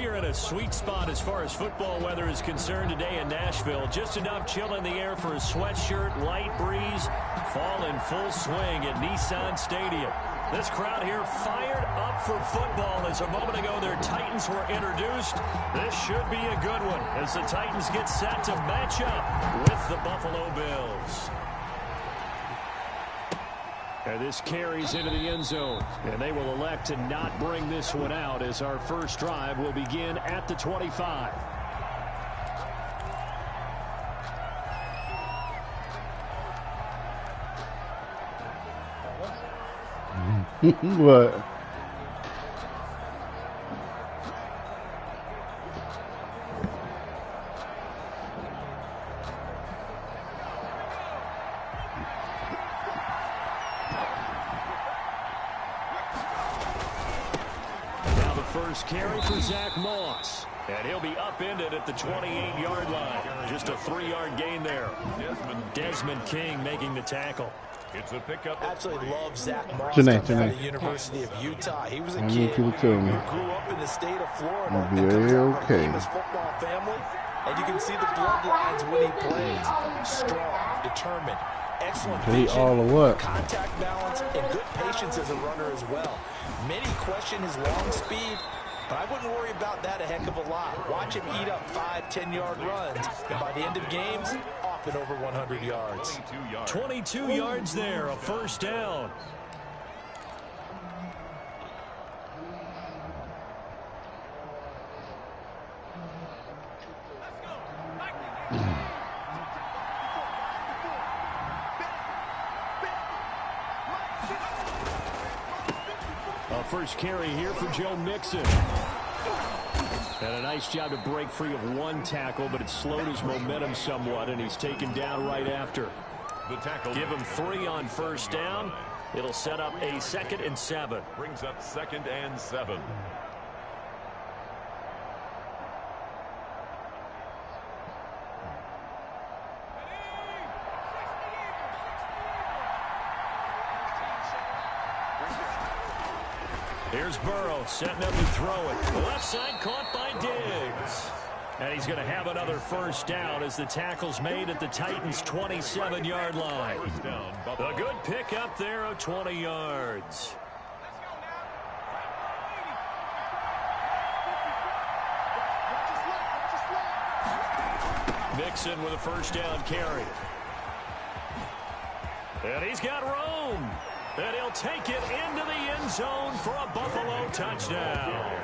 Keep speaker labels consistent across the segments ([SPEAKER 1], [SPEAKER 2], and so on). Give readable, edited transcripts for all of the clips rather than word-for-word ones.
[SPEAKER 1] We are in a sweet spot as far as football weather is concerned today in Nashville. Just enough chill in the air for a sweatshirt, light breeze, fall in full swing at Nissan Stadium. This crowd here fired up for football as a moment ago their Titans were introduced. This should be a good one as the Titans get set to match up with the Buffalo Bills. And this carries into the end zone. And they will elect to not bring this one out as our first drive will begin at the 25.
[SPEAKER 2] What?
[SPEAKER 1] First carry for Zach Moss. And he'll be upended at the 28-yard line. Just a 3-yard gain there. Desmond King making the tackle.
[SPEAKER 3] It's a pickup.
[SPEAKER 4] Absolutely love Zach Moss coming out of the University of Utah. He was a kid who grew up in the state of Florida and comes out of a famous football family. And you can see the bloodlines when he plays. Strong, determined, excellent vision, contact balance, and good patience as a runner as well. Many question his long speed, but I wouldn't worry about that a heck of a lot. Watch him eat up 5-10-yard runs, and by the end of games, off and over 100 yards.
[SPEAKER 1] 22 yards there, a first down. First carry here for Joe Mixon. And a nice job to break free of one tackle, but it slowed his momentum somewhat, and he's taken down right after.
[SPEAKER 3] The tackle.
[SPEAKER 1] Give him 3 on first down. It'll set up a 2nd and 7.
[SPEAKER 3] Brings up 2nd and 7.
[SPEAKER 1] Here's Burrow setting up to throw it. Left side caught by Diggs. And he's going to have another first down as the tackle's made at the Titans' 27-yard line. A good pick up there of 20 yards. Mixon with a first down carry. And he's got room. And he'll take it into the end zone for a Buffalo touchdown.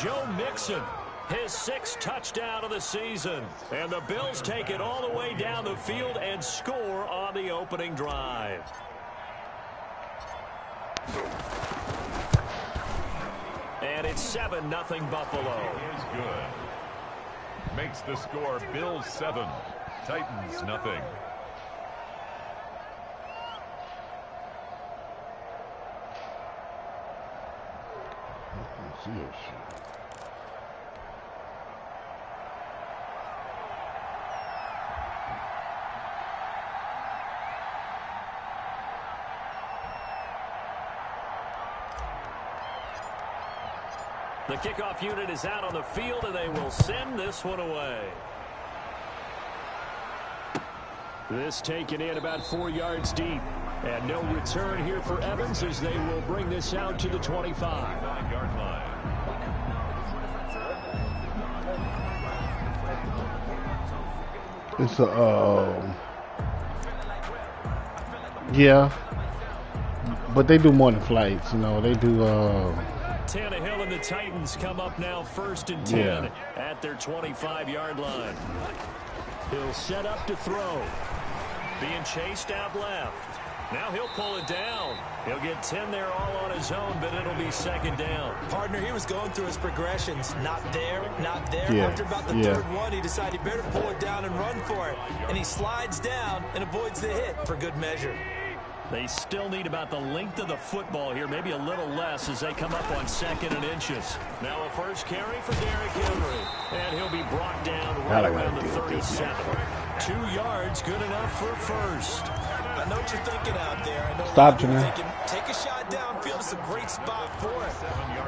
[SPEAKER 1] Joe Mixon, his 6th touchdown of the season. And the Bills take it all the way down the field and score on the opening drive. And it's 7-0 Buffalo.
[SPEAKER 3] Is good. Makes the score Bills 7, Titans nothing.
[SPEAKER 1] The kickoff unit is out on the field, and they will send this one away. This taken in about 4 yards deep. And no return here for Evans as they will bring this out to the 25-yard line.
[SPEAKER 2] It's a, yeah, but they do more than flights, you know. They do,
[SPEAKER 1] Tannehill and the Titans come up now 1st and 10 at their 25-yard line. He'll set up to throw. Being chased out left. Now he'll pull it down. He'll get 10 there all on his own, but it'll be 2nd down.
[SPEAKER 4] Partner, he was going through his progressions. Not there, not there.
[SPEAKER 2] Yeah.
[SPEAKER 4] After about the 3rd one, he decided he better pull it down and run for it. And he slides down and avoids the hit for good measure.
[SPEAKER 1] They still need about the length of the football here, maybe a little less as they come up on 2nd and inches. Now a first carry for Derrick Henry. And he'll be brought down right around the 37. 2 yards, good enough for first.
[SPEAKER 4] I know what you're thinking out there. I know
[SPEAKER 2] Stop,
[SPEAKER 4] you're
[SPEAKER 2] Janae.
[SPEAKER 4] thinking, take a shot downfield. It's a great spot for it.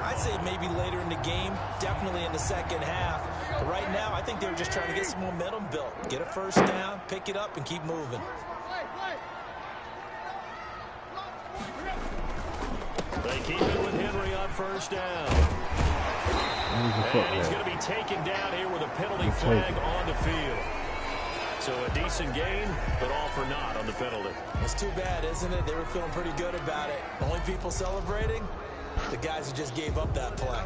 [SPEAKER 4] I'd say maybe later in the game, definitely in the second half. But right now, I think they were just trying to get some momentum built. Get a first down, pick it up, and keep moving.
[SPEAKER 1] They keep it with Henry on first down. And he's going to be taken down here with a penalty flag on the field. So a decent gain, but all for naught on the penalty.
[SPEAKER 4] It's too bad, isn't it? They were feeling pretty good about it. The only people celebrating, the guys who just gave up that play.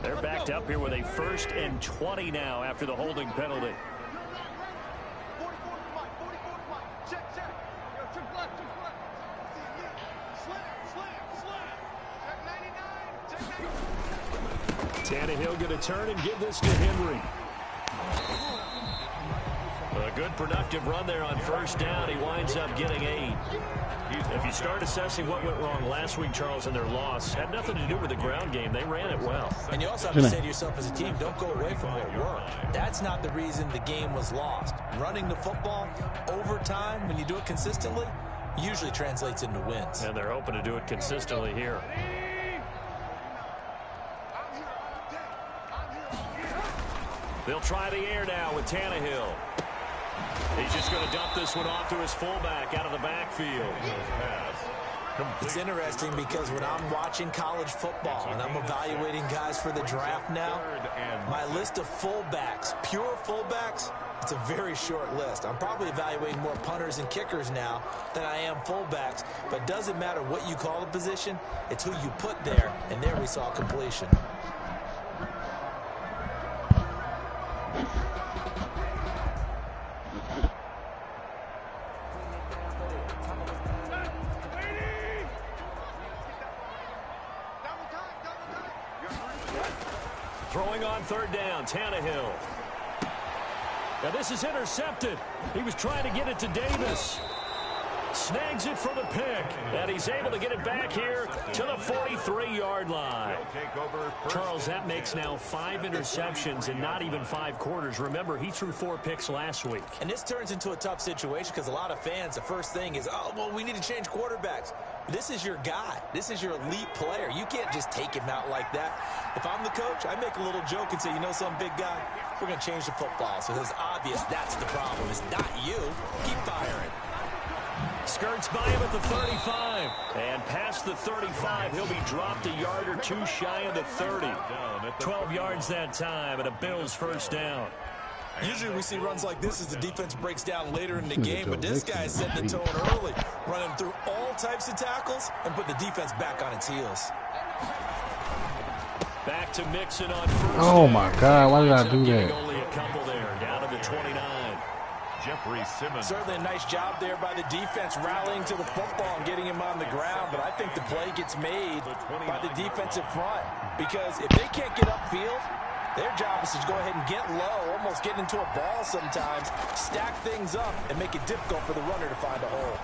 [SPEAKER 1] They're backed up here with a 1st and 20 now after the holding penalty. Tannehill going to turn and give this to Henry. A good productive run there on first down. He winds up getting 8. If you start assessing what went wrong last week, Charles, in their loss, had nothing to do with the ground game. They ran it well.
[SPEAKER 4] And you also have to say to yourself as a team, don't go away from what worked. That's not the reason the game was lost. Running the football over time, when you do it consistently, usually translates into wins.
[SPEAKER 1] And they're hoping to do it consistently here. They'll try the air now with Tannehill. He's just going to dump this one off to his fullback out of the backfield.
[SPEAKER 4] It's interesting because when I'm watching college football and I'm evaluating guys for the draft now, my list of fullbacks, pure fullbacks, it's a very short list. I'm probably evaluating more punters and kickers now than I am fullbacks, but it doesn't matter what you call the position, it's who you put there, and there we saw completion.
[SPEAKER 1] Throwing on 3rd down, Tannehill. Now this is intercepted. He was trying to get it to Davis. Snags it for the pick. And he's able to get it back here to the 43-yard line. Charles, that makes now 5 interceptions in not even 5 quarters. Remember, he threw 4 picks last week.
[SPEAKER 4] And this turns into a tough situation because a lot of fans, the first thing is, oh, well, we need to change quarterbacks. This is your guy. This is your elite player. You can't just take him out like that. If I'm the coach, I make a little joke and say, you know some big guy, we're going to change the football. So it's obvious that's the problem. It's not you. Keep firing.
[SPEAKER 1] Skirts by him at the 35. And past the 35, he'll be dropped a yard or 2 shy of the 30. 12 yards that time, and a Bills first down.
[SPEAKER 4] Usually we see runs like this as the defense breaks down later in the game, but this guy's setting the tone early, running through all types of tackles and put the defense back on its heels.
[SPEAKER 1] Back to Mixon on first.
[SPEAKER 2] Oh my God, why did I do that?
[SPEAKER 1] Only a couple there, down to the 29.
[SPEAKER 3] Jeffrey Simmons.
[SPEAKER 4] Certainly a nice job there by the defense rallying to the football and getting him on the ground, but I think the play gets made by the defensive front because if they can't get upfield, their job is to go ahead and get low, almost get into a ball sometimes, stack things up, and make it difficult for the runner to find a hole.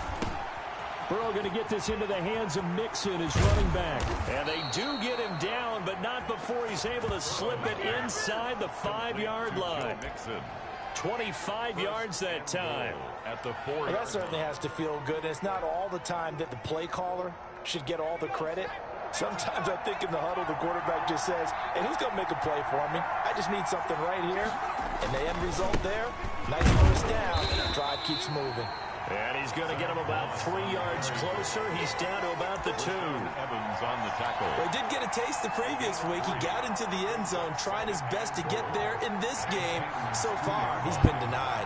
[SPEAKER 1] Burrow going to get this into the hands of Mixon, his running back. And they do get him down, but not before he's able to slip it inside the 5-yard line. 25 yards that time.
[SPEAKER 3] At the 40.
[SPEAKER 4] Well, that certainly has to feel good. It's not all the time that the play caller should get all the credit. Sometimes I think in the huddle, the quarterback just says, hey, who's going to make a play for me? I just need something right here. And the end result there, nice first down. Drive keeps moving.
[SPEAKER 1] And he's going to get him about 3 yards closer. He's down to about the 2.
[SPEAKER 3] Evans on the tackle.
[SPEAKER 4] Well, he did get a taste the previous week. He got into the end zone, trying his best to get there in this game. So far, he's been denied.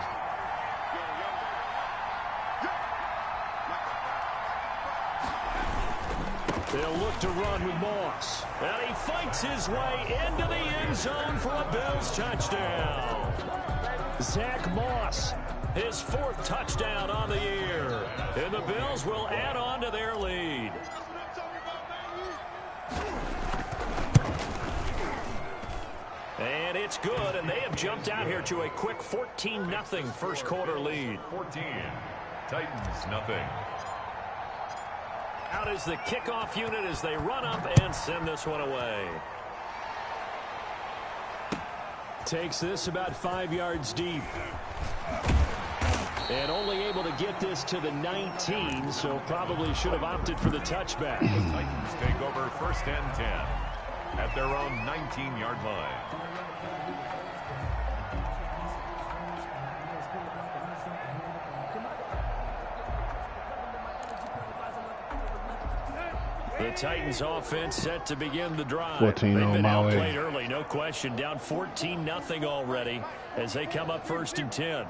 [SPEAKER 1] They'll look to run with Moss. And he fights his way into the end zone for a Bills touchdown. Zach Moss, his 4th touchdown on the year. And the Bills will add on to their lead. And it's good, and they have jumped out here to a quick 14-0 first quarter lead.
[SPEAKER 3] 14. Titans nothing.
[SPEAKER 1] Out is the kickoff unit as they run up and send this one away. Takes this about 5 yards deep. And only able to get this to the 19, so probably should have opted for the touchback.
[SPEAKER 3] The Titans take over 1st and 10 at their own 19-yard line.
[SPEAKER 1] The Titans offense set to begin the drive.
[SPEAKER 2] 14
[SPEAKER 1] They've
[SPEAKER 2] on
[SPEAKER 1] been
[SPEAKER 2] my way.
[SPEAKER 1] outplayed early, no question. Down 14-0 already as they come up 1st and 10.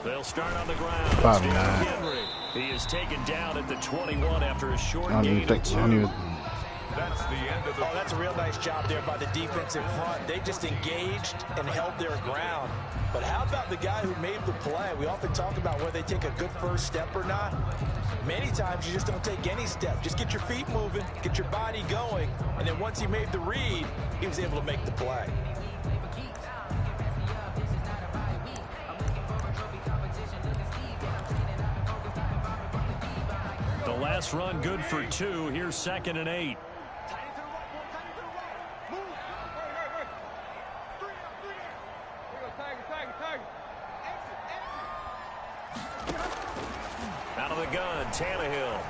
[SPEAKER 1] They'll start on the ground.
[SPEAKER 2] About
[SPEAKER 1] It's
[SPEAKER 2] 9.
[SPEAKER 1] Henry. He is taken down at the 21 after a short
[SPEAKER 2] I don't
[SPEAKER 1] gain
[SPEAKER 2] even
[SPEAKER 1] of
[SPEAKER 2] think.
[SPEAKER 1] 2.
[SPEAKER 3] That's the end of the...
[SPEAKER 4] Oh, that's a real nice job there by the defensive front. They just engaged and held their ground. But how about the guy who made the play? We often talk about whether they take a good first step or not. Many times you just don't take any step. Just get your feet moving, get your body going, and then once he made the read, he was able to make the play.
[SPEAKER 1] The last run good for 2. Here's 2nd and 8. Out of the gun, Tannehill.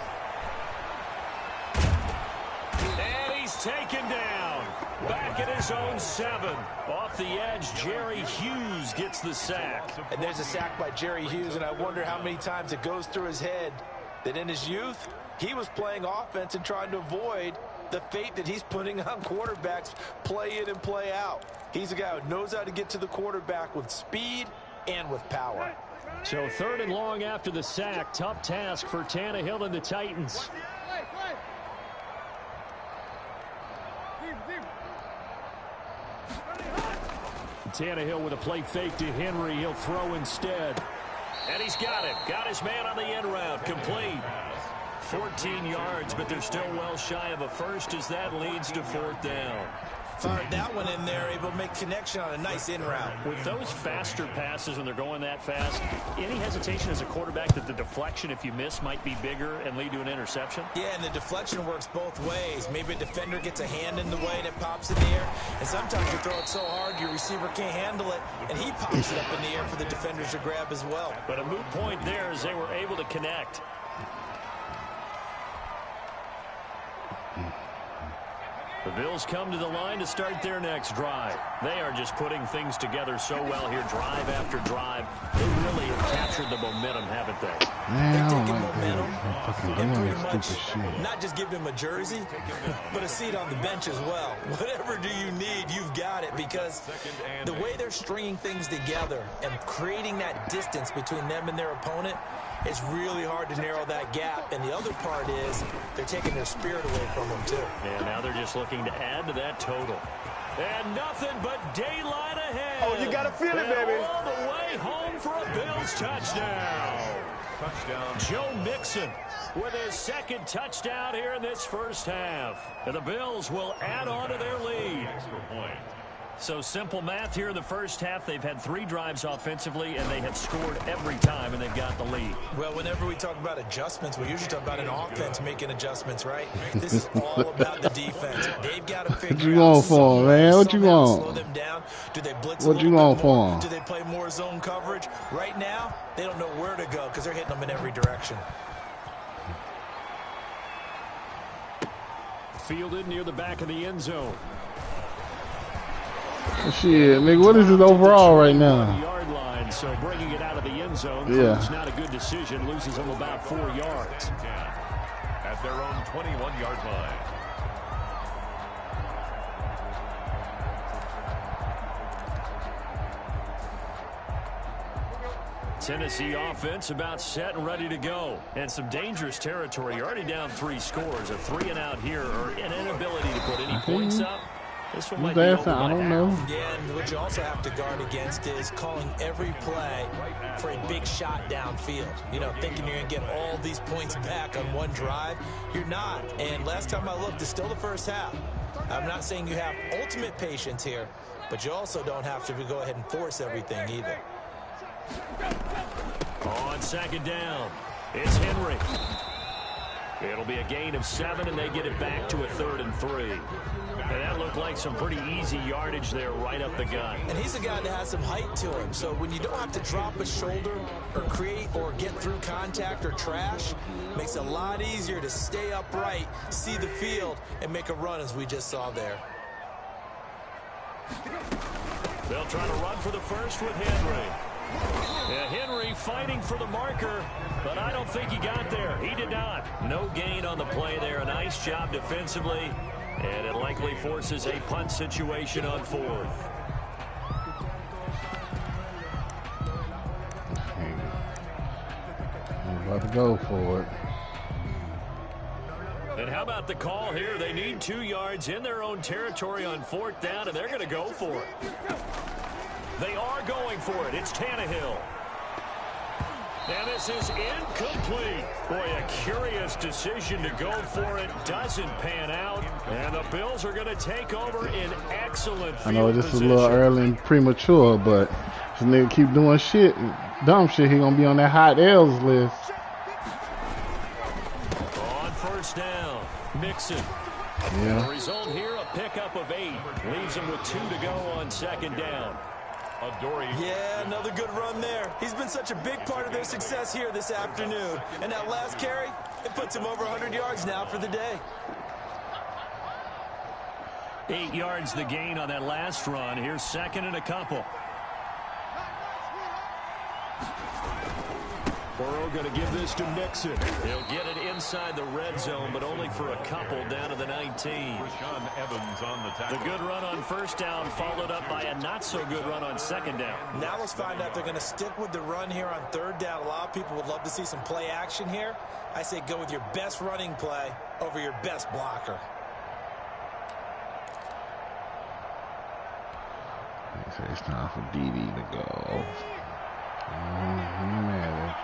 [SPEAKER 1] And he's taken down. Back at his own 7. Off the edge, Jerry Hughes gets the sack.
[SPEAKER 4] And there's a sack by Jerry Hughes, and I wonder how many times it goes through his head that in his youth, he was playing offense and trying to avoid the fate that he's putting on quarterbacks play in and play out. He's a guy who knows how to get to the quarterback with speed and with power.
[SPEAKER 1] So 3rd and long after the sack. Tough task for Tannehill and the Titans. Tannehill with a play fake to Henry. He'll throw instead. And he's got it. Got his man on the end route. Complete. 14 yards, but they're still well shy of a first as that leads to 4th down.
[SPEAKER 4] Fired that one in there, able to make connection on a nice in route.
[SPEAKER 1] With those faster passes when they're going that fast, any hesitation as a quarterback that the deflection, if you miss, might be bigger and lead to an interception?
[SPEAKER 4] Yeah, and the deflection works both ways. Maybe a defender gets a hand in the way and it pops in the air. And sometimes you throw it so hard your receiver can't handle it, and he pops it up in the air for the defenders to grab as well.
[SPEAKER 1] But a moot point there as they were able to connect. The Bills come to the line to start their next drive. They are just putting things together so well here, drive after drive. They really have captured the momentum, haven't they?
[SPEAKER 2] Man, I don't
[SPEAKER 4] Taking
[SPEAKER 2] like
[SPEAKER 4] momentum
[SPEAKER 2] that. Fucking
[SPEAKER 4] and
[SPEAKER 2] doing
[SPEAKER 4] pretty
[SPEAKER 2] this stupid
[SPEAKER 4] much
[SPEAKER 2] shit.
[SPEAKER 4] not just give him a jersey, but a seat on the bench as well. Whatever do you need, you've got it, because the way they're stringing things together and creating that distance between them and their opponent, it's really hard to narrow that gap. And the other part is they're taking their spirit away from them, too.
[SPEAKER 1] And now they're just looking to add to that total. And nothing but daylight ahead.
[SPEAKER 4] Oh, you got to feel it, baby.
[SPEAKER 1] All the way home for a Bills touchdown.
[SPEAKER 3] Touchdown.
[SPEAKER 1] Joe Mixon with his 2nd touchdown here in this first half. And the Bills will add on to their lead.
[SPEAKER 3] Extra point.
[SPEAKER 1] So simple math here in the first half. They've had 3 drives offensively, and they have scored every time, and they've got the lead.
[SPEAKER 4] Well, whenever we talk about adjustments, we usually talk about an offense making adjustments, right? This is all about the defense. They've got to figure
[SPEAKER 2] What you want for 'em, man? What you want?
[SPEAKER 4] Slow them down. Do they blitz
[SPEAKER 2] What
[SPEAKER 4] a
[SPEAKER 2] you
[SPEAKER 4] little
[SPEAKER 2] want
[SPEAKER 4] bit
[SPEAKER 2] for
[SPEAKER 4] more?
[SPEAKER 2] 'em?
[SPEAKER 4] Do they play more zone coverage? Right now, they don't know where to go because they're hitting them in every direction.
[SPEAKER 1] Fielded near the back of the end zone.
[SPEAKER 2] Shit, nigga, what is it overall right now?
[SPEAKER 1] Yard line, so bringing it out of the end zone
[SPEAKER 2] Yeah.
[SPEAKER 1] proves not a good decision. Loses them about 4 yards.
[SPEAKER 3] 10 at their own 21-yard line.
[SPEAKER 1] Tennessee offense about set and ready to go. And some dangerous territory. You're already down 3 scores. A 3 and out here, or an inability to put any points up. This one might be over
[SPEAKER 2] I
[SPEAKER 1] by
[SPEAKER 2] don't
[SPEAKER 1] half.
[SPEAKER 2] know.
[SPEAKER 4] Yeah, and what you also have to guard against is calling every play for a big shot downfield. You know, thinking you're going to get all these points back on one drive. You're not. And last time I looked, it's still the first half. I'm not saying you have ultimate patience here, but you also don't have to go ahead and force everything either.
[SPEAKER 1] On 2nd down, it's Henry. It'll be a gain of 7, and they get it back to a 3rd and 3. And that looked like some pretty easy yardage there right up the gut.
[SPEAKER 4] And he's a guy that has some height to him. So when you don't have to drop a shoulder or create or get through contact or trash, it makes it a lot easier to stay upright, see the field, and make a run as we just saw there.
[SPEAKER 1] They'll try to run for the first with Henry. Yeah, Henry fighting for the marker, but I don't think he got there. He did not. No gain on the play there. A nice job defensively, and it likely forces a punt situation on 4th.
[SPEAKER 2] I'm about to go for it.
[SPEAKER 1] And how about the call here? They need 2 yards in their own territory on 4th down, and they're going to go for it. They are going for it. It's Tannehill. And this is incomplete. Boy, a curious decision to go for it. Doesn't pan out. And the Bills are going to take over in excellent field
[SPEAKER 2] I know this
[SPEAKER 1] position.
[SPEAKER 2] is a little early and premature, but if this nigga keep doing shit, dumb shit, he going to be on that hot L's list.
[SPEAKER 1] On 1st down, Mixon.
[SPEAKER 2] Yeah.
[SPEAKER 1] The result here, a pickup of 8. Leaves him with 2 to go on 2nd down.
[SPEAKER 4] Yeah, another good run there. He's been such a big part of their success here this afternoon. And that last carry, it puts him over 100 yards now for the day.
[SPEAKER 1] 8 yards the gain on that last run. Here's 2nd and a couple. Burrow going to give this to Mixon. He'll get it inside the red zone, but only for a couple down to the 19.
[SPEAKER 3] Rashaan Evans on the tackle.
[SPEAKER 1] The good run on 1st down followed up by a not-so-good run on 2nd down.
[SPEAKER 4] Now let's find out if they're going to stick with the run here on 3rd down. A lot of people would love to see some play action here. I say go with your best running play over your best blocker.
[SPEAKER 2] It's time for DD to go. Man.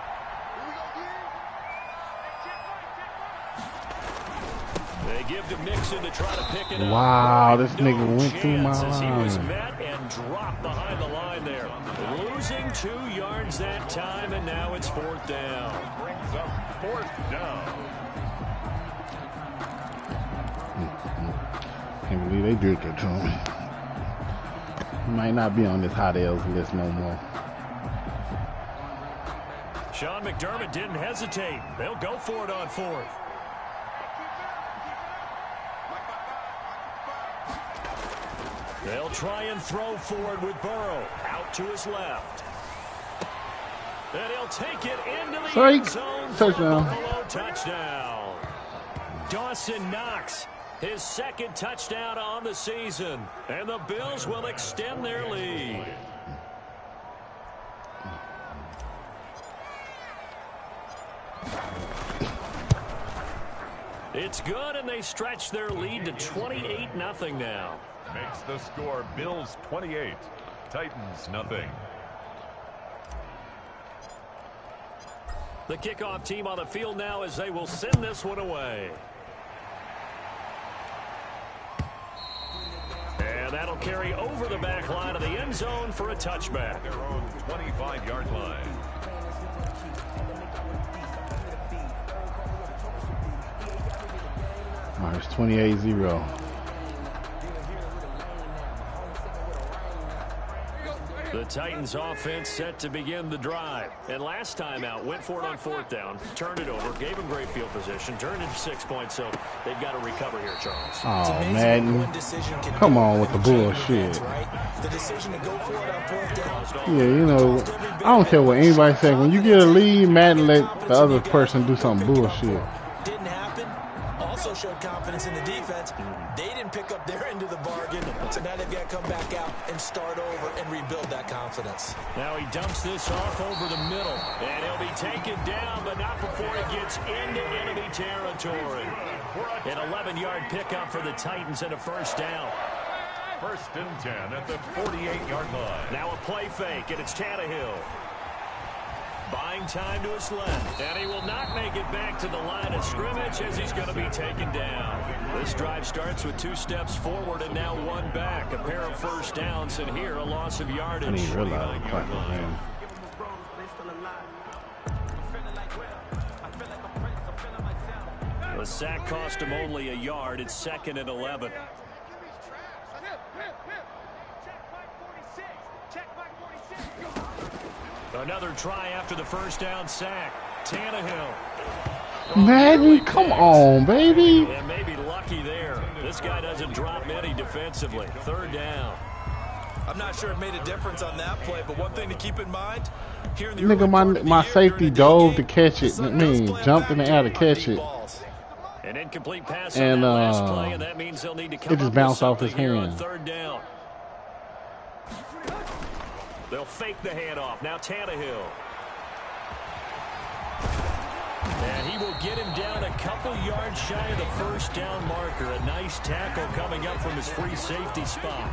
[SPEAKER 1] They give to Mixon to try to pick it up.
[SPEAKER 2] Wow, this
[SPEAKER 1] No
[SPEAKER 2] nigga went through my
[SPEAKER 1] chance as he was
[SPEAKER 2] line.
[SPEAKER 1] met and dropped behind the line there. Losing 2 yards that time, and now it's 4th down.
[SPEAKER 3] Brings up 4th down.
[SPEAKER 2] Can't believe they did that to him. He might not be on this hot L's list no more.
[SPEAKER 1] Sean McDermott didn't hesitate. They'll go for it on 4th. They'll try and throw forward with Burrow. Out to his left. And he'll take it into the end zone.
[SPEAKER 2] Touchdown.
[SPEAKER 1] Buffalo touchdown. Dawson Knox, his 2nd touchdown on the season. And the Bills will extend their lead. It's good, and they stretch their lead to 28-0 now.
[SPEAKER 3] Makes the score Bills 28, Titans nothing.
[SPEAKER 1] The kickoff team on the field now as they will send this one away. And that'll carry over the back line of the end zone for a touchback.
[SPEAKER 3] Their own 25-yard line.
[SPEAKER 2] All right, it's 28-0.
[SPEAKER 1] The Titans offense set to begin the drive. And last time out, went for it on 4th down, turned it over, gave him great field position, turned it to 6 points, so they've got to recover here, Charles.
[SPEAKER 2] Oh, Madden. Come on with the bullshit.
[SPEAKER 4] The decision to go for it on 4th down.
[SPEAKER 2] Yeah, you know, I don't care what anybody says. When you get a lead, Madden let the other person do some bullshit.
[SPEAKER 4] Didn't happen. Also showed confidence in the defense. They didn't pick up their end of the bargain, so now they've got to come back out and start over and rebuild that confidence.
[SPEAKER 1] Now he dumps this off over the middle, and he'll be taken down, but not before it gets into enemy territory. An 11-yard pickup for the Titans and a 1st down.
[SPEAKER 3] 1st and 10 at the 48-yard line.
[SPEAKER 1] Now a play fake, and it's Tannehill. Buying time to his left, and he will not make it back to the line of scrimmage as he's going to be taken down. This drive starts with 2 steps forward and now 1 back. A pair of 1st downs, and here a loss of yardage.
[SPEAKER 2] I didn't realize the fucking man.
[SPEAKER 1] The sack cost him only a yard. It's 2nd and 11. Another try after the first down sack. Tannehill.
[SPEAKER 2] Madden, come on, baby.
[SPEAKER 1] And maybe lucky there. This guy doesn't drop many defensively. 3rd down.
[SPEAKER 4] I'm not sure it made a difference on that play, but one thing to keep in mind, here in the
[SPEAKER 2] nigga, my safety dove to catch it. Jumped in the air to catch it.
[SPEAKER 1] An incomplete pass
[SPEAKER 2] and
[SPEAKER 1] on that last play, and that means they'll need to come
[SPEAKER 2] it just bounced off his hand.
[SPEAKER 1] On 3rd down. They'll fake the handoff. Now Tannehill. And he will get him down a couple yards shy of the first down marker. A nice tackle coming up from his free safety spot.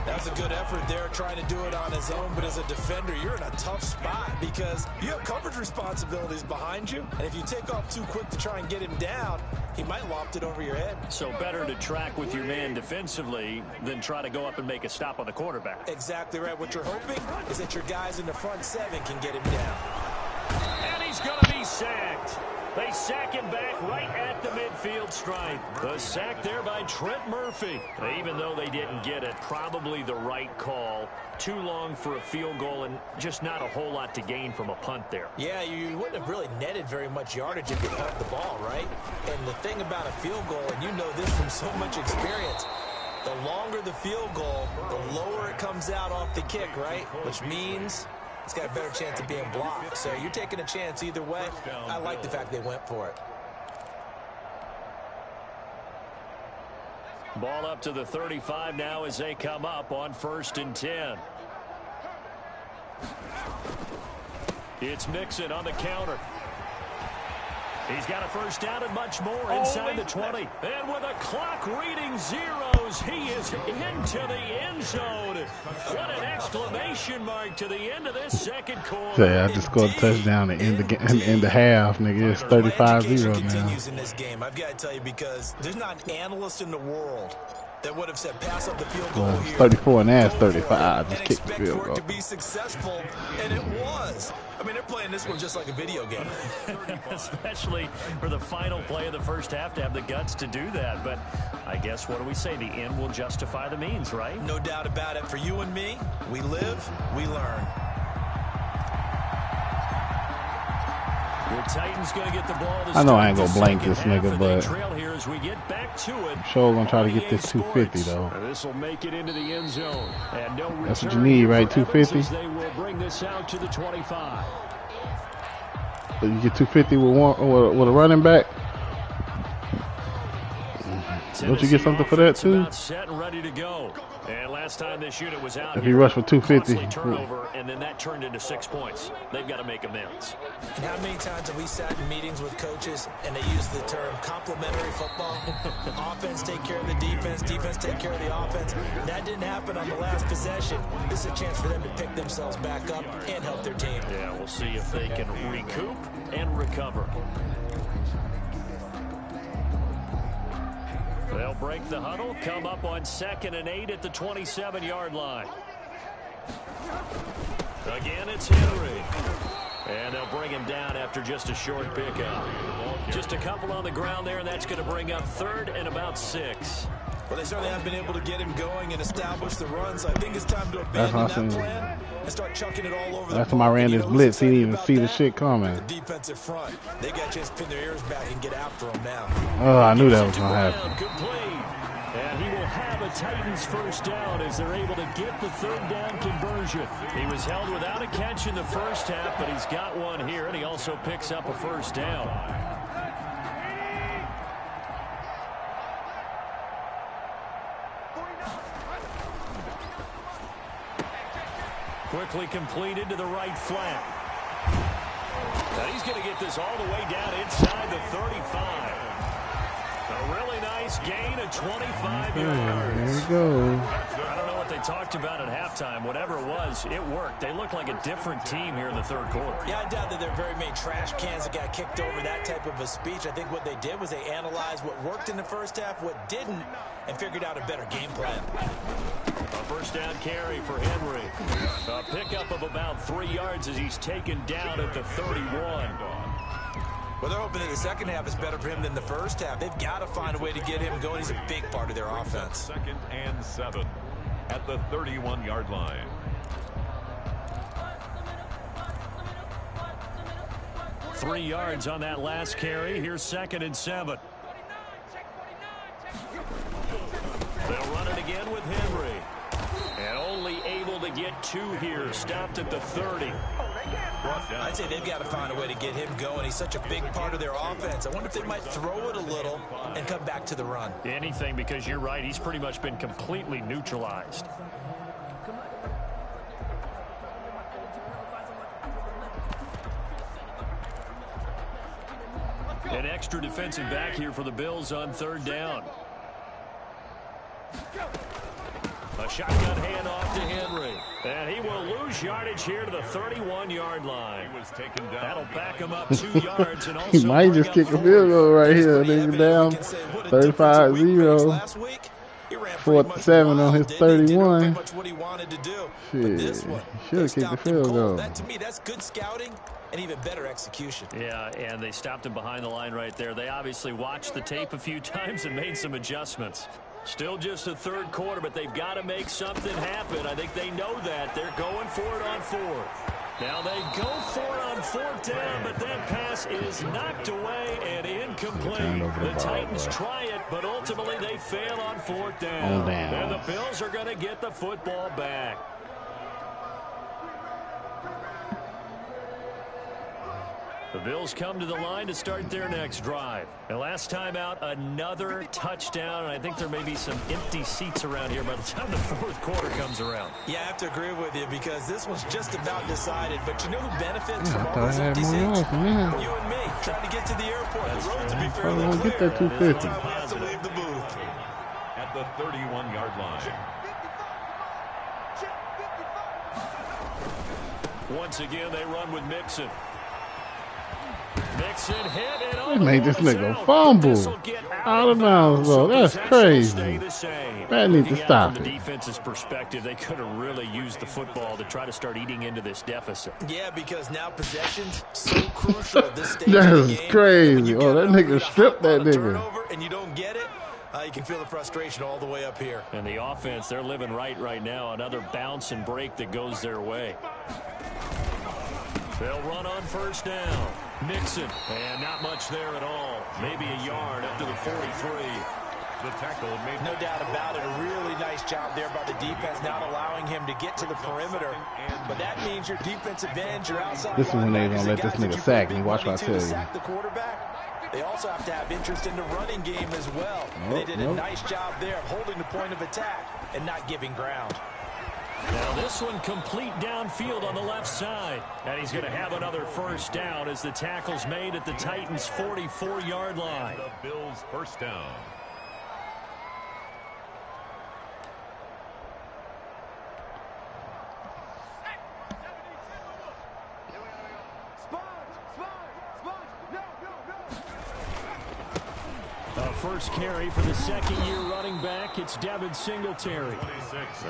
[SPEAKER 4] That's a good effort there, trying to do it on his own. But as a defender, you're in a tough spot because you have coverage responsibilities behind you. And if you take off too quick to try and get him down, he might loft it over your head.
[SPEAKER 1] So better to track with your man defensively than try to go up and make a stop on the quarterback.
[SPEAKER 4] Exactly right. What you're hoping is that your guys in the front 7 can get him down.
[SPEAKER 1] And he's going to be sacked. They sack him back right at the midfield stripe. The sack there by Trent Murphy. Even though they didn't get it, probably the right call. Too long for a field goal and just not a whole lot to gain from a punt there.
[SPEAKER 4] Yeah, you wouldn't have really netted very much yardage if you punt the ball, right? And the thing about a field goal, and you know this from so much experience, the longer the field goal, the lower it comes out off the kick, right? Which means it's got a better chance of being blocked. So you're taking a chance either way. I like the fact they went for it.
[SPEAKER 1] Ball up to the 35 now as they come up on 1st and 10. It's Mixon on the counter. He's got a first down and much more inside the 20. And with a clock reading zeros, he is into the end zone. What an exclamation mark to the end of this second quarter.
[SPEAKER 2] Yeah, I just scored a touchdown to end the half, nigga. It's 35-0 now.
[SPEAKER 4] Continues in this game. I've got to tell you, because there's not an analyst in the world that would have said pass up the field goal here.
[SPEAKER 2] 34 and that's 35. Just kick the field goal.
[SPEAKER 4] To be successful, and it was. I mean, they're playing this one just like a video game.
[SPEAKER 1] Especially for the final play of the first half to have the guts to do that. But I guess, what do we say? The end will justify the means, right?
[SPEAKER 4] No doubt about it. For you and me, we live, we learn.
[SPEAKER 1] The Titans going to get the ball.
[SPEAKER 2] I know I ain't going to blank this nigga, but
[SPEAKER 1] trail here as we get back to it.
[SPEAKER 2] Sure going to try to get this 250, though.
[SPEAKER 1] This will make it into the end zone. And no
[SPEAKER 2] that's what you need, right? 250?
[SPEAKER 1] They will bring this out to the 25.
[SPEAKER 2] So you get 250 with a running back? Don't you get something for that, too?
[SPEAKER 1] Set and ready to go. And last time this unit was out,
[SPEAKER 2] if he rushed for 250,
[SPEAKER 1] turnover, and then that turned into 6 points. They've got to make amends.
[SPEAKER 4] And how many times have we sat in meetings with coaches and they use the term complementary football? Offense take care of the defense, defense take care of the offense. That didn't happen on the last possession. This is a chance for them to pick themselves back up and help their team.
[SPEAKER 1] Yeah, we'll see if they can recoup and recover. They'll break the huddle, come up on 2nd and 8 at the 27-yard line. Again, it's Henry. And they'll bring him down after just a short pickup. Just a couple on the ground there, and that's going to bring up 3rd and about 6.
[SPEAKER 4] Well, they certainly have been able to get him going and establish the run, so I think it's time to abandon that plan and start chucking it all over the
[SPEAKER 2] Last time I ran this blitz, he didn't even see the shit coming.
[SPEAKER 4] The defensive front, they got a chance to pin their ears back and get after him now.
[SPEAKER 2] Oh, I knew that was going to happen.
[SPEAKER 1] Complete. And he will have a Titans first down as they're able to get the 3rd down conversion. He was held without a catch in the first half, but he's got one here, and he also picks up a first down. Quickly completed to the right flat. Now he's going to get this all the way down inside the 35. A really nice gain of 25 yards.
[SPEAKER 2] There you go.
[SPEAKER 1] I don't know what they talked about at halftime. Whatever it was, it worked. They look like a different team here in the 3rd quarter.
[SPEAKER 4] Yeah, I doubt that there are very many trash cans that got kicked over that type of a speech. I think what they did was they analyzed what worked in the first half, what didn't, and figured out a better game plan.
[SPEAKER 1] A first down carry for Henry. A pickup of about 3 yards as he's taken down at the 31.
[SPEAKER 4] Well, they're hoping that the second half is better for him than the first half. They've got to find a way to get him going. He's a big part of their offense.
[SPEAKER 3] 2nd and 7 at the 31-yard line.
[SPEAKER 1] Three yards on that last carry. Here's 2nd and 7. They'll run it again with Henry. And only able to get 2 here. Stopped at the 30.
[SPEAKER 4] I'd say they've got to find a way to get him going. He's such a big part of their offense. I wonder if they might throw it a little and come back to the run.
[SPEAKER 1] Anything, because you're right. He's pretty much been completely neutralized. An extra defensive back here for the Bills on 3rd down. A shotgun handoff to Henry. And he will lose yardage here to the 31-yard line. That'll back him up 2 yards. And also
[SPEAKER 2] he might just kick a field goal right here. Nigga down 35-0. 4th 7 on his 31. Shit, should have kicked the field goal.
[SPEAKER 4] To me, that's good scouting and even better execution.
[SPEAKER 1] Yeah, and they stopped him behind the line right there. They obviously watched the tape a few times and made some adjustments. Still just the 3rd quarter, but they've got to make something happen. I think they know that. They're going for it on 4th. Now they go for it on 4th down, but that pass is knocked away and incomplete. The Titans try it, but ultimately they fail on 4th down. And the Bills are going to get the football back. The Bills come to the line to start their next drive. And last time out, another touchdown. And I think there may be some empty seats around here by the time the 4th quarter comes around.
[SPEAKER 4] Yeah, I have to agree with you because this one's just about decided. But you know who benefits from all those empty seats? You and me, trying to get to the airport. The roads will be fairly clear.
[SPEAKER 2] Get that 250.
[SPEAKER 4] We have to leave the booth.
[SPEAKER 3] At the 31-yard line.
[SPEAKER 1] Once again, they run with Mixon. Mixon hit it.
[SPEAKER 2] They made this nigga fumble out of bounds, though. That's crazy. That needs to stop it.
[SPEAKER 1] From the defense's perspective, they could have really used the football to try to start eating into this deficit.
[SPEAKER 4] Yeah, because now possession's so crucial at this stage
[SPEAKER 2] that
[SPEAKER 4] of the
[SPEAKER 2] is
[SPEAKER 4] game.
[SPEAKER 2] crazy. Oh, that nigga stripped that nigga.
[SPEAKER 4] And you don't get it. You can feel the frustration all the way up here.
[SPEAKER 1] And the offense, they're living right now. Another bounce and break that goes their way. They'll run on 1st down. Mixon, and not much there at all. Maybe a yard up to the 43.
[SPEAKER 3] The tackle made
[SPEAKER 4] no doubt about it. A really nice job there by the defense, not allowing him to get to the perimeter. But that means your defensive end, your outside.
[SPEAKER 2] This is when they gonna let this nigga sack me. Watch what I tell you.
[SPEAKER 4] Sack the quarterback. They also have to have interest in the running game as well. They did a nice job there of holding the point of attack and not giving ground.
[SPEAKER 1] Now this one complete downfield on the left side. And he's going to have another 1st down as the tackle's made at the Titans' 44-yard line.
[SPEAKER 3] The Bills' 1st down.
[SPEAKER 1] First carry for the 2nd-year running back. It's Devin Singletary.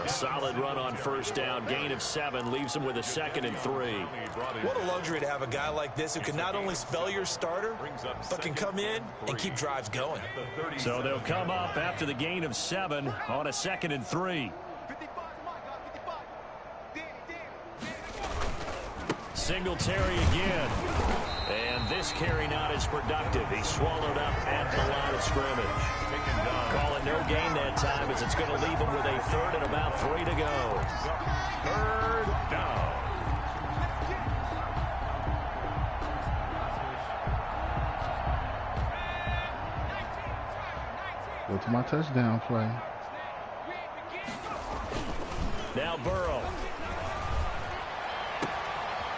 [SPEAKER 1] A solid run on 1st down. Gain of 7 leaves him with a 2nd and 3.
[SPEAKER 4] What a luxury to have a guy like this who can not only spell your starter, but can come in and keep drives going.
[SPEAKER 1] So they'll come up after the gain of 7 on a 2nd and 3. Singletary again. And this carry not as productive. He's swallowed up at the line of scrimmage. Call it no gain that time as it's going to leave him with a 3rd and about 3 to go.
[SPEAKER 3] 3rd down.
[SPEAKER 2] Go to my touchdown play.
[SPEAKER 1] Now Burrow.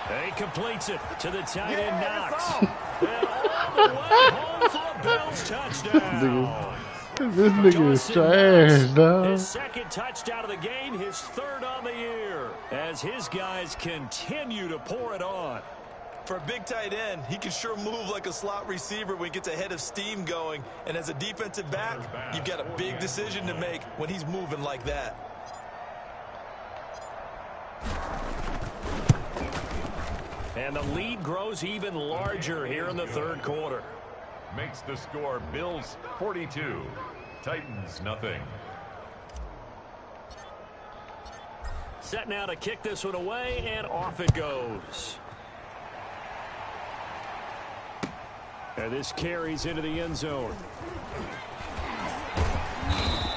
[SPEAKER 1] And he completes it to the tight end, Knox. And all the way home for a Bills touchdown.
[SPEAKER 2] This nigga is trash, dog.
[SPEAKER 1] His 2nd touchdown of the game, his 3rd on the year, as his guys continue to pour it on.
[SPEAKER 4] For a big tight end, he can sure move like a slot receiver when he gets a head of steam going. And as a defensive back, you've got a big decision to make when he's moving like that.
[SPEAKER 1] And the lead grows even larger here in the third quarter.
[SPEAKER 3] Makes the score Bills 42, Titans nothing.
[SPEAKER 1] Set now to kick this one away, and off it goes. And this carries into the end zone.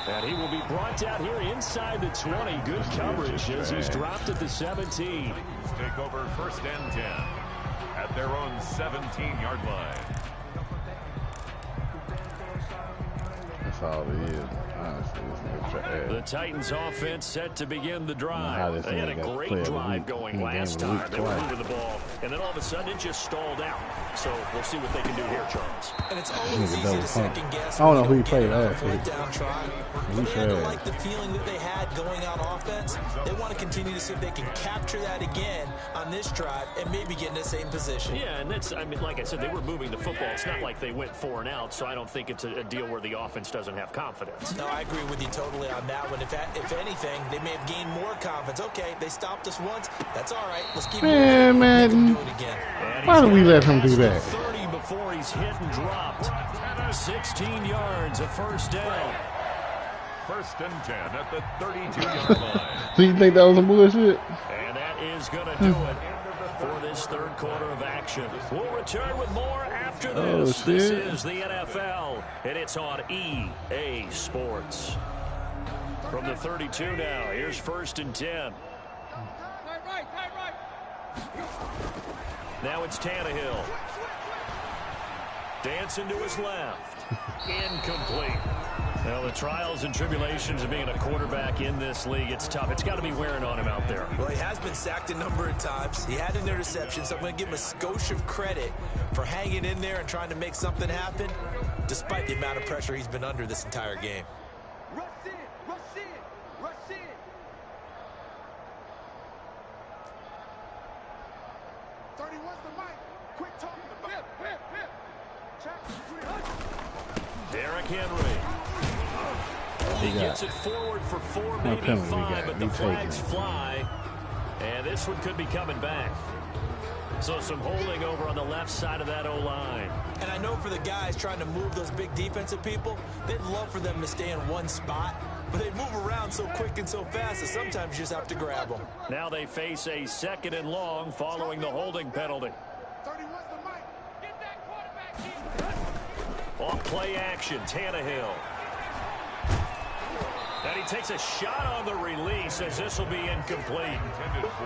[SPEAKER 1] And he will be brought down here inside the 20. Good coverage as he's dropped at the 17.
[SPEAKER 3] Take over 1st and 10 at their own 17-yard line.
[SPEAKER 2] That's all it is. Honestly,
[SPEAKER 1] the Titans offense set to begin the drive. They had a great drive going last time. They were moving the ball, and then all of a sudden it just stalled out. So we'll see what they can do here, Charles.
[SPEAKER 4] And it's always easy to second guess.
[SPEAKER 2] I don't know who he played last week.
[SPEAKER 4] They don't like the feeling that they had going on offense. They want to continue to see if they can capture that again on this drive and maybe get in the same position.
[SPEAKER 1] Yeah, and that's, I mean, like I said, they were moving the football. It's not like they went 4 and out, so I don't think it's a deal where the offense doesn't have confidence.
[SPEAKER 4] No, I agree with you totally on that one. If anything, they may have gained more confidence. Okay, they stopped us once. That's all right. Let's keep moving.
[SPEAKER 2] Man,
[SPEAKER 4] do it again.
[SPEAKER 2] Why do we let him do that?
[SPEAKER 1] 30 before he's hit and dropped. 16 yards, a first down.
[SPEAKER 3] 1st and 10 at the 32-yard line.
[SPEAKER 2] So you think that was a bullshit?
[SPEAKER 1] And that is going to do it for this third quarter of action. We'll return with more after this. This is the NFL, and it's on EA Sports. From the 32 now, here's 1st and 10. Now it's Tannehill. Dancing to his left. Incomplete. Well, the trials and tribulations of being a quarterback in this league, it's tough. It's got to be wearing on him out there.
[SPEAKER 4] Well, he has been sacked a number of times. He had an interception, so I'm going to give him a skosh of credit for hanging in there and trying to make something happen, despite the amount of pressure he's been under this entire game.
[SPEAKER 5] Rush in, rush in, rush in.
[SPEAKER 1] Derrick Henry. He gets it forward for 4, maybe 5, but the flags fly. And this one could be coming back. So some holding over on the left side of that O-line.
[SPEAKER 4] And I know for the guys trying to move those big defensive people, they'd love for them to stay in one spot. But they move around so quick and so fast that sometimes you just have to grab them.
[SPEAKER 1] Now they face a 2nd and long following the holding penalty. Off play action, Tannehill. And he takes a shot on the release as this will be incomplete.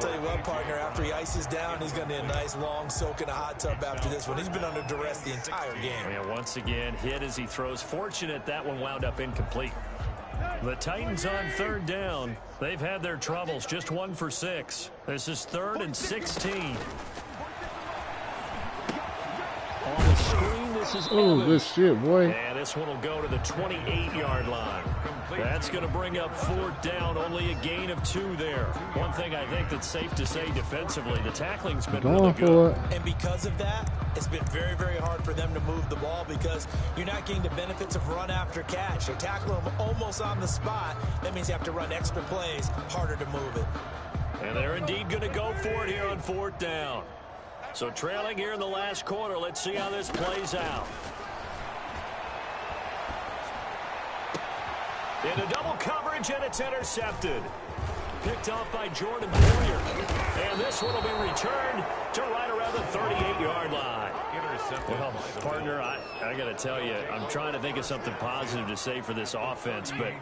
[SPEAKER 4] Tell you what, partner, after he ices down, he's going to need a nice long soak in a hot tub after this one. He's been under duress the entire game.
[SPEAKER 1] Yeah, once again, hit as he throws. Fortunate that one wound up incomplete. The Titans on 3rd down. They've had their troubles, just 1 for 6. This is 3rd and 16. On the screen, this is
[SPEAKER 2] good shit, boy.
[SPEAKER 1] And this one will go to the 28-yard line. That's going to bring up 4th down, only a gain of 2 there. One thing I think that's safe to say defensively, the tackling's been really good.
[SPEAKER 4] And because of that, it's been very, very hard for them to move the ball because you're not getting the benefits of run after catch. They tackle them almost on the spot. That means you have to run extra plays, harder to move it.
[SPEAKER 1] And they're indeed going to go for it here on 4th down. So trailing here in the last quarter, let's see how this plays out. Into double coverage, and it's intercepted. Picked off by Jordan Poyer. And this one will be returned to right around the 38-yard line. Well, partner, I got to tell you, I'm trying to think of something positive to say for this offense, but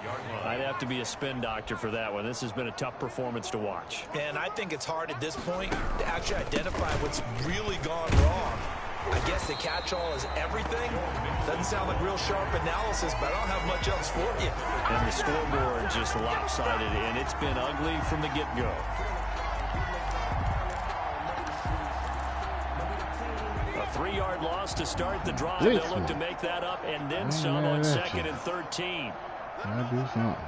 [SPEAKER 1] I'd have to be a spin doctor for that one. This has been a tough performance to watch.
[SPEAKER 4] And I think it's hard at this point to actually identify what's really gone wrong. I guess the catch-all is everything. Doesn't sound like real sharp analysis, but I don't have much else for you.
[SPEAKER 1] And the scoreboard just lopsided, and it's been ugly from the get-go. A 3-yard loss to start the drive. They'll look to make that up and then some on 2nd and 13.
[SPEAKER 2] I do something.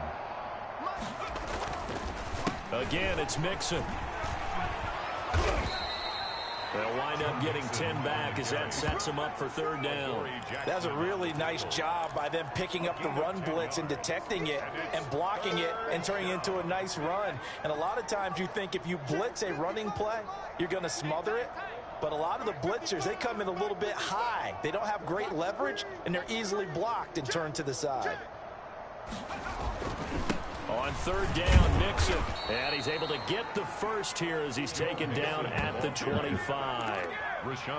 [SPEAKER 1] Again, it's Mixon. They'll wind up getting 10 back as that sets them up for 3rd down.
[SPEAKER 4] That's a really nice job by them picking up the run blitz and detecting it and blocking it and turning it into a nice run. And a lot of times you think if you blitz a running play, you're going to smother it. But a lot of the blitzers, they come in a little bit high. They don't have great leverage, and they're easily blocked and turned to the side.
[SPEAKER 1] On third down, Mixon. And he's able to get the first here as he's taken down at the 25.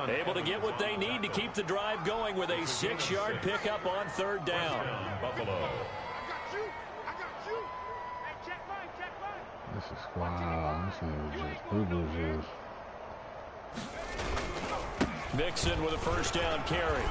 [SPEAKER 1] Able to get what they need to keep the drive going with a 6-yard pickup on third down.
[SPEAKER 3] Buffalo.
[SPEAKER 2] This is wow. This is just boo-boo juice.
[SPEAKER 1] Mixon with a first down carry.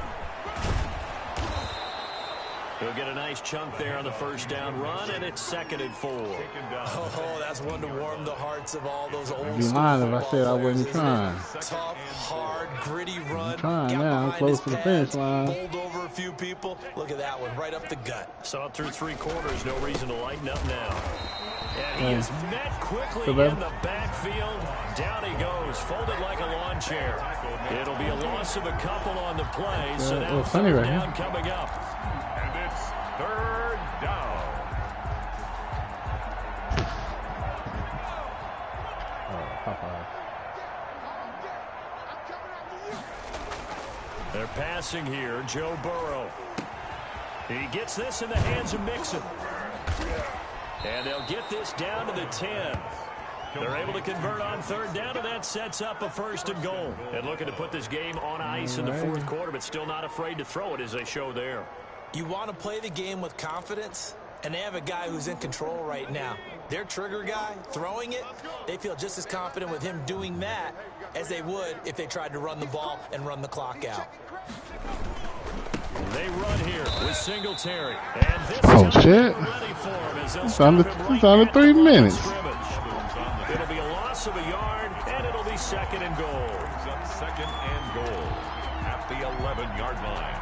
[SPEAKER 1] He'll get a nice chunk there on the first down run, and it's 2nd and 4.
[SPEAKER 4] Oh, that's one to warm the hearts of all those old
[SPEAKER 2] I'd be lying if I said I wasn't trying.
[SPEAKER 4] Tough, hard, gritty run.
[SPEAKER 2] I'm trying now. I'm close to the finish line.
[SPEAKER 4] Bowled over a few people. Look at that one, right up the gut.
[SPEAKER 1] Saw it through 3 quarters. No reason to lighten up now. And he is met quickly in the backfield. Down he goes, folded like a lawn chair. It'll be a loss of a couple on the play, so now third down coming up.
[SPEAKER 3] And it's third down.
[SPEAKER 1] They're passing here, Joe Burrow. He gets this in the hands of Mixon. And they'll get this down to the 10. They're able to convert on third down, and that sets up a 1st and goal. And looking to put this game on ice in the 4th quarter, but still not afraid to throw it as they show there.
[SPEAKER 4] You want to play the game with confidence, and they have a guy who's in control right now. Their trigger guy, throwing it, they feel just as confident with him doing that as they would if they tried to run the ball and run the clock out.
[SPEAKER 1] They run here with Singletary. And this
[SPEAKER 2] shit. It's under 3 minutes.
[SPEAKER 1] It'll be a loss of a yard, and it'll be 2nd and goal.
[SPEAKER 3] Brings up 2nd and goal at the 11-yard line.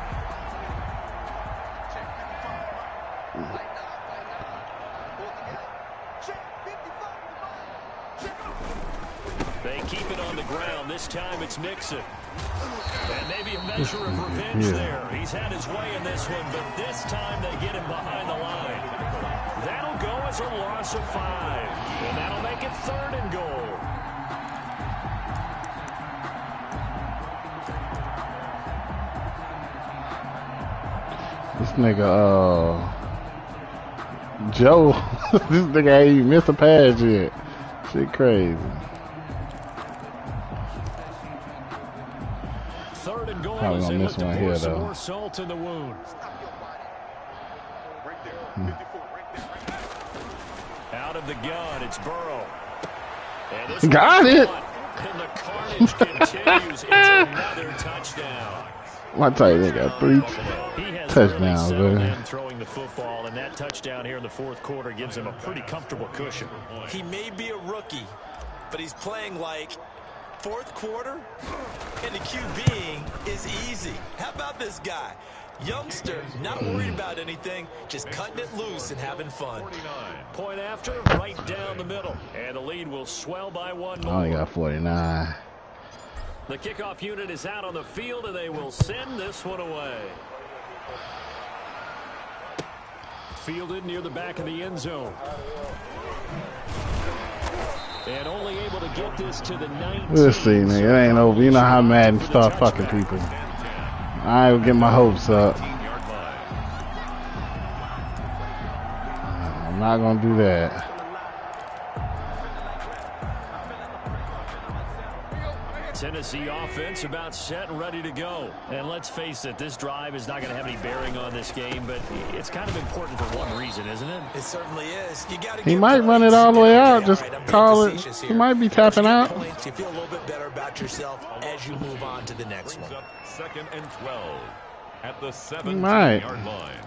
[SPEAKER 1] They keep it on the ground. This time it's Mixon. And maybe a measure of revenge there. He's had his way in this one, but this time they get him behind the line. That'll go as a loss of 5. And that'll make it 3rd and goal.
[SPEAKER 2] This nigga, Joe, this nigga ain't even missed a pass yet. Shit crazy.
[SPEAKER 1] 3rd and goal.
[SPEAKER 2] Probably gonna miss one here, though.
[SPEAKER 1] More salt in the wound. Out of the gun, it's Burrow. And this
[SPEAKER 2] got it.
[SPEAKER 1] And the carnage continues. It's another touchdown.
[SPEAKER 2] I tell you, they got 3 touchdowns,
[SPEAKER 1] really
[SPEAKER 2] man.
[SPEAKER 1] Throwing the football, and that touchdown here in the 4th quarter gives him a pretty comfortable cushion.
[SPEAKER 4] He may be a rookie, but he's playing like 4th quarter, and the QBing is easy. How about this guy? Youngster, not worried about anything, just cutting it loose and having fun.
[SPEAKER 1] 49. Point after, right down the middle. And the lead will swell by 1 more.
[SPEAKER 2] I only got 49.
[SPEAKER 1] The kickoff unit is out on the field, and they will send this one away. Fielded near the back of the end zone. And only able to get this to the 19.
[SPEAKER 2] Let's see, nigga. It ain't over. You know how Madden start fucking people. I ain't get my hopes up. I'm not gonna do that.
[SPEAKER 1] Tennessee offense about set and ready to go. And let's face it, this drive is not going to have any bearing on this game, but it's kind of important for one reason, isn't it?
[SPEAKER 4] It certainly is. You gotta
[SPEAKER 2] he might run it all the way out. Just call it. He might be tapping out.
[SPEAKER 4] You feel a little bit better about yourself as you move on to the next one.
[SPEAKER 3] 2nd and 12 at the 17-yard line.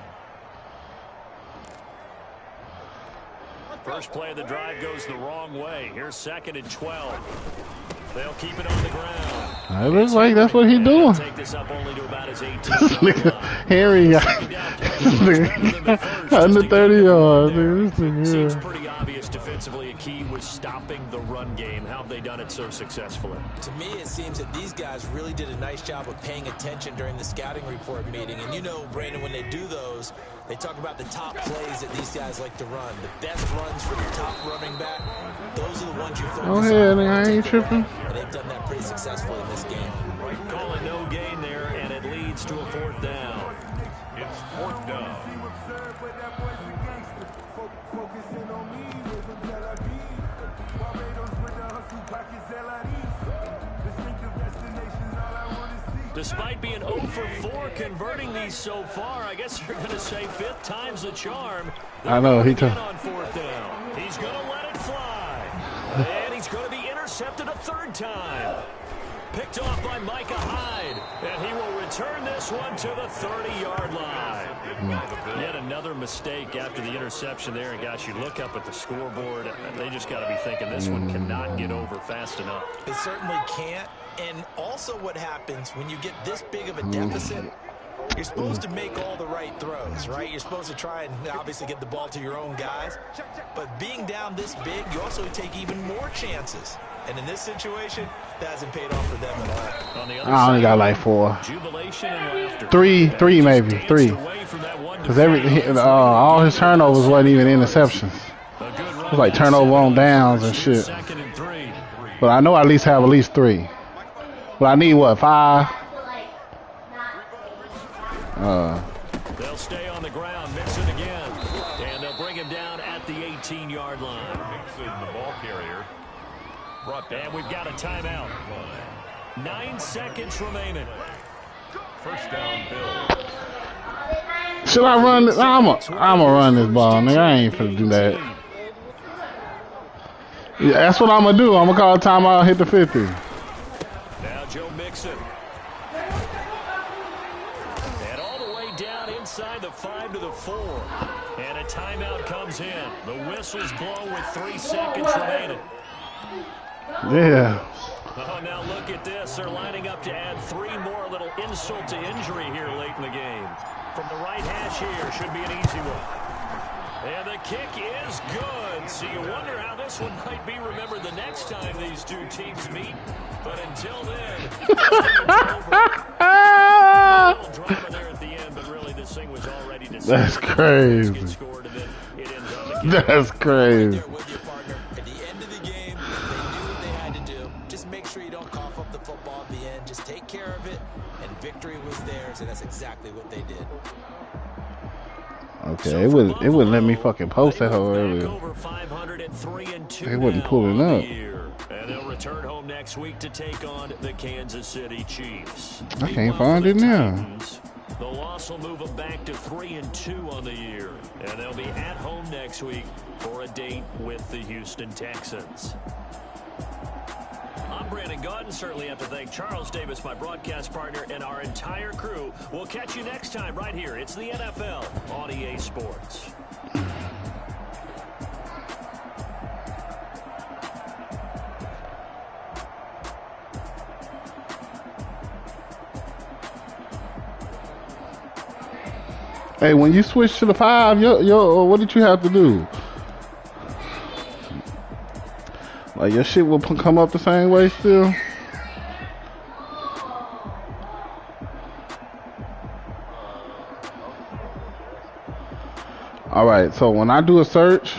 [SPEAKER 1] First play of the drive goes the wrong way. Here's 2nd and 12. They'll keep it on the ground.
[SPEAKER 2] It looks like that's what he's doing.
[SPEAKER 1] Take this up only to about his 18.
[SPEAKER 2] Harry got under 30 yards.
[SPEAKER 1] Seems pretty obvious defensively. A key was stopping the run game. How have they done it so successfully?
[SPEAKER 4] To me, it seems that these guys really did a nice job of paying attention during the scouting report meeting. And you know, Brandon, when they do those, they talk about the top plays that these guys like to run. The best runs for the top running back, those are the ones you focus on.
[SPEAKER 2] Oh, yeah, I ain't tripping.
[SPEAKER 4] And they've done that pretty successfully in this game.
[SPEAKER 1] Call it no gain there, and it leads to a 4th down.
[SPEAKER 3] It's 4th down.
[SPEAKER 1] Despite being 0 for 4 converting these so far, I guess you're going to say 5th time's the charm.
[SPEAKER 2] I know, he took
[SPEAKER 1] on 4th down. He's going to let it fly. And he's going to be intercepted a 3rd time. Picked off by Micah Hyde. And he will return this one to the 30-yard line. Yet another mistake after the interception there. And gosh, you look up at the scoreboard, they just got to be thinking this one cannot get over fast enough.
[SPEAKER 4] It certainly can't. And also what happens when you get this big of a deficit, you're supposed to make all the right throws, right? You're supposed to try and obviously get the ball to your own guys. But being down this big, you also take even more chances. And in this situation, that hasn't paid off for them at all.
[SPEAKER 1] On the other
[SPEAKER 2] I only got like 4.
[SPEAKER 1] Jubilation and laughter.
[SPEAKER 2] Three maybe. 3. Because all his turnovers wasn't even interceptions. It was like turnover on downs and shit. But I know I at least have at least 3. But I need what, 5?
[SPEAKER 1] They'll stay on the ground, mix it again, and they'll bring him down at the 18-yard line.
[SPEAKER 3] Mixon, the ball carrier. Brought down.
[SPEAKER 1] And we've got a timeout. 9 seconds remaining.
[SPEAKER 3] 1st down, Bills.
[SPEAKER 2] Should I run this? I'm gonna run this ball, nigga. I ain't finna do that. Yeah, that's what I'm gonna do. I'm gonna call a timeout, hit the 50.
[SPEAKER 1] Now Joe Mixon. And all the way down inside the 5 to the 4. And a timeout comes in. The whistle's blown with 3 seconds remaining.
[SPEAKER 2] Yeah.
[SPEAKER 1] Oh, now look at this. They're lining up to add 3 more, a little insult to injury here late in the game. From the right hash here, should be an easy one. And the kick is good. So you wonder how this one might be remembered the next time these two teams meet. But until then, drama there at the end, but really this thing was already decided.
[SPEAKER 2] That's crazy. That's crazy.
[SPEAKER 4] At the end of the game, they knew what they had to do. Just make sure you don't cough up the football at the end. Just take care of it, and victory was theirs, and that's exactly what they did.
[SPEAKER 2] Okay, it wouldn't let me fucking post that hoe earlier. They wasn't pulling up.
[SPEAKER 1] And they'll return home next week to take on the Kansas City Chiefs.
[SPEAKER 2] I can't find it now.
[SPEAKER 1] The loss will move them back to 3-2 on the year. And they'll be at home next week for a date with the Houston Texans. I'm Brandon Gaudin. Certainly have to thank Charles Davis, my broadcast partner, and our entire crew. We'll catch you next time right here. It's the NFL on EA Sports.
[SPEAKER 2] Hey, when you switch to the 5, what did you have to do? Like, your shit will come up the same way still? Alright, so when I do a search,